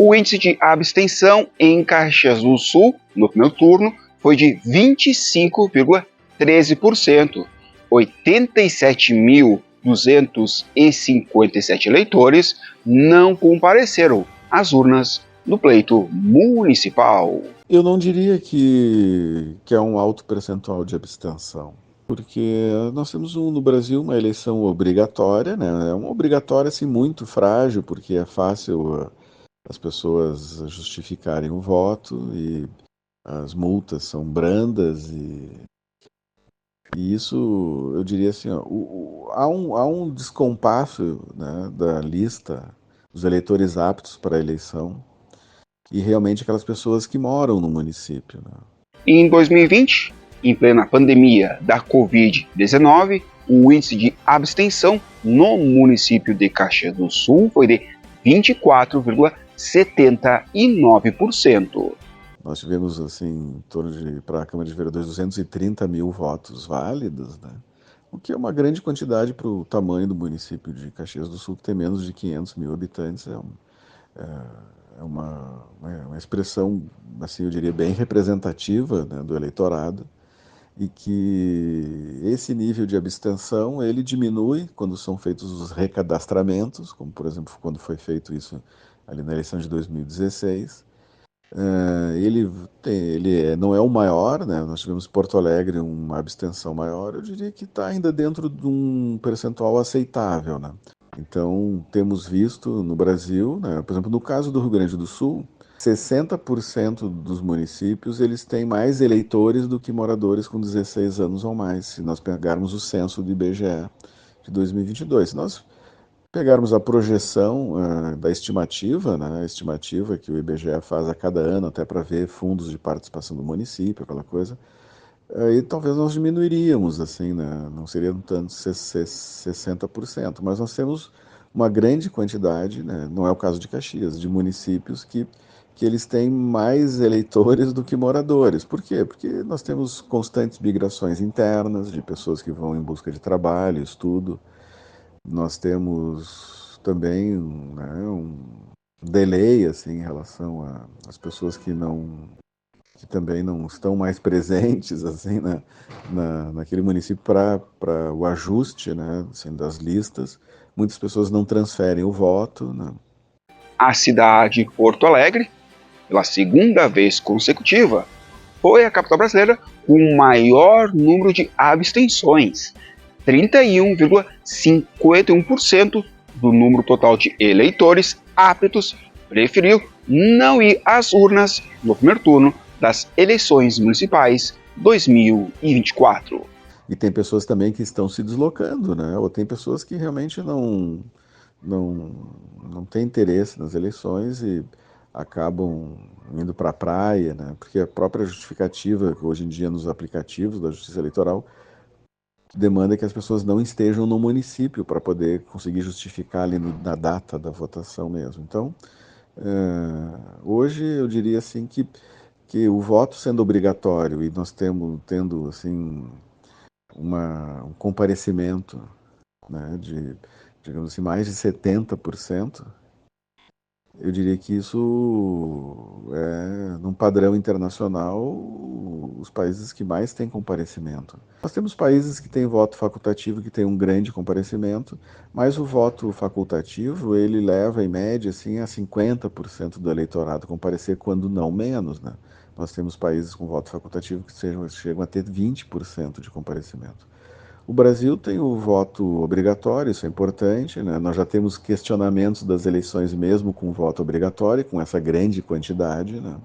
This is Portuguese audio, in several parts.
O índice de abstenção em Caxias do Sul, no primeiro turno, foi de 25,13%. 87.257 eleitores não compareceram às urnas no pleito municipal. Eu não diria que é um alto percentual de abstenção, porque nós temos no Brasil uma eleição obrigatória, né? É uma obrigatória assim, muito frágil, porque é fácil as pessoas justificarem o voto e as multas são brandas e isso, eu diria assim, ó, há um descompasso, né, da lista dos eleitores aptos para a eleição e realmente aquelas pessoas que moram no município, né? Em 2020, em plena pandemia da Covid-19, o índice de abstenção no município de Caxias do Sul foi de 24,79%. Nós tivemos, assim, em torno de, para a Câmara de Vereadores, 230 mil votos válidos, né? O que é uma grande quantidade para o tamanho do município de Caxias do Sul, que tem menos de 500 mil habitantes. É uma expressão, assim, eu diria, bem representativa, né, do eleitorado, e que esse nível de abstenção, ele diminui quando são feitos os recadastramentos, como, por exemplo, quando foi feito isso ali na eleição de 2016. Ele não é o maior, né? Nós tivemos em Porto Alegre uma abstenção maior, eu diria que está ainda dentro de um percentual aceitável, né? Então, temos visto no Brasil, né, por exemplo, no caso do Rio Grande do Sul, 60% dos municípios eles têm mais eleitores do que moradores com 16 anos ou mais, se nós pegarmos o censo do IBGE de 2022. Se nós pegarmos a projeção da estimativa, né, a estimativa que o IBGE faz a cada ano, até para ver fundos de participação do município, aquela coisa, aí talvez nós diminuiríamos, assim, né, não seria tanto 60%, mas nós temos uma grande quantidade, né, não é o caso de Caxias, de municípios que eles têm mais eleitores do que moradores. Por quê? Porque nós temos constantes migrações internas de pessoas que vão em busca de trabalho, estudo. Nós temos também, né, um delay assim, em relação às pessoas que também não estão mais presentes assim, naquele município para o ajuste, né, assim, das listas. Muitas pessoas não transferem o voto, né? A cidade de Porto Alegre, pela segunda vez consecutiva, foi a capital brasileira com o maior número de abstenções. 31,51% do número total de eleitores aptos preferiu não ir às urnas no primeiro turno das eleições municipais 2024. E tem pessoas também que estão se deslocando, né? Ou tem pessoas que realmente não, não têm interesse nas eleições e acabam indo para a praia, né? Porque a própria justificativa, hoje em dia nos aplicativos da Justiça Eleitoral, demanda que as pessoas não estejam no município para poder conseguir justificar ali na data da votação mesmo. Então, hoje eu diria assim que o voto sendo obrigatório e nós tendo assim um comparecimento, né, de, digamos assim, mais de 70%, eu diria que isso é, num padrão internacional, os países que mais têm comparecimento. Nós temos países que têm voto facultativo, que têm um grande comparecimento, mas o voto facultativo, ele leva, em média, assim, a 50% do eleitorado comparecer, quando não menos, né? Nós temos países com voto facultativo que chegam a ter 20% de comparecimento. O Brasil tem o voto obrigatório, isso é importante, né? Nós já temos questionamentos das eleições mesmo com voto obrigatório, com essa grande quantidade, né?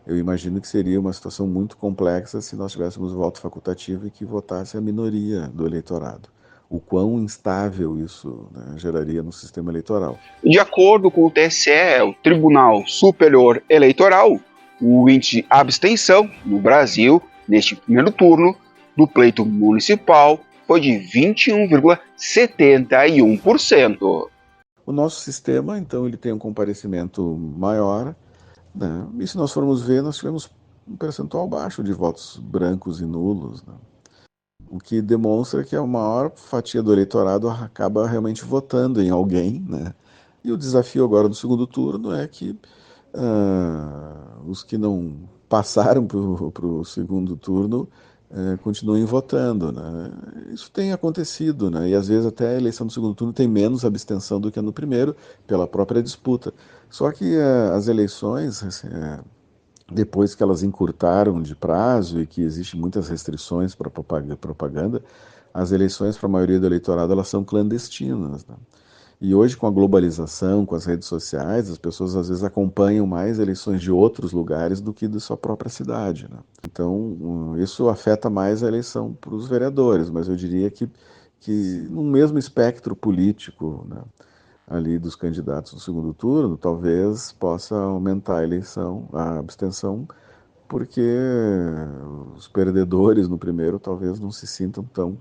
Eu imagino que seria uma situação muito complexa se nós tivéssemos voto facultativo e que votasse a minoria do eleitorado. O quão instável isso, né, geraria no sistema eleitoral. De acordo com o TSE, o Tribunal Superior Eleitoral, o índice de abstenção no Brasil, neste primeiro turno do pleito municipal, foi de 21,71%. O nosso sistema, então, ele tem um comparecimento maior, né? E se nós formos ver, nós tivemos um percentual baixo de votos brancos e nulos, né? O que demonstra que a maior fatia do eleitorado acaba realmente votando em alguém, né, E o desafio agora do segundo turno é que os que não passaram para o segundo turno continuem votando, né? Isso tem acontecido, né? E às vezes até a eleição do segundo turno tem menos abstenção do que a no primeiro, pela própria disputa. Só que as eleições, depois que elas encurtaram de prazo e que existem muitas restrições para propaganda, as eleições para a maioria do eleitorado elas são clandestinas, né? E hoje, com a globalização, com as redes sociais, as pessoas às vezes acompanham mais eleições de outros lugares do que de sua própria cidade, né? Então, isso afeta mais a eleição para os vereadores, mas eu diria que no mesmo espectro político, né, ali dos candidatos do segundo turno, talvez possa aumentar a eleição, a abstenção, porque os perdedores no primeiro talvez não se sintam tão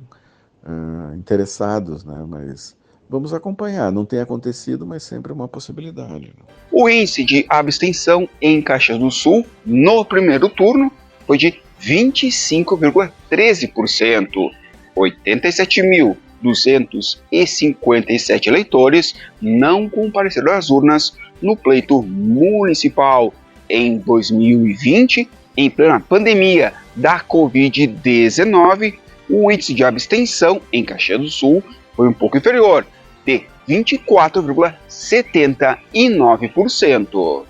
interessados, né? Mas vamos acompanhar. Não tem acontecido, mas sempre é uma possibilidade, né? O índice de abstenção em Caxias do Sul no primeiro turno foi de 25,13%. 87.257 eleitores não compareceram às urnas no pleito municipal em 2020, em plena pandemia da Covid-19. O índice de abstenção em Caxias do Sul foi um pouco inferior, de 24,79%.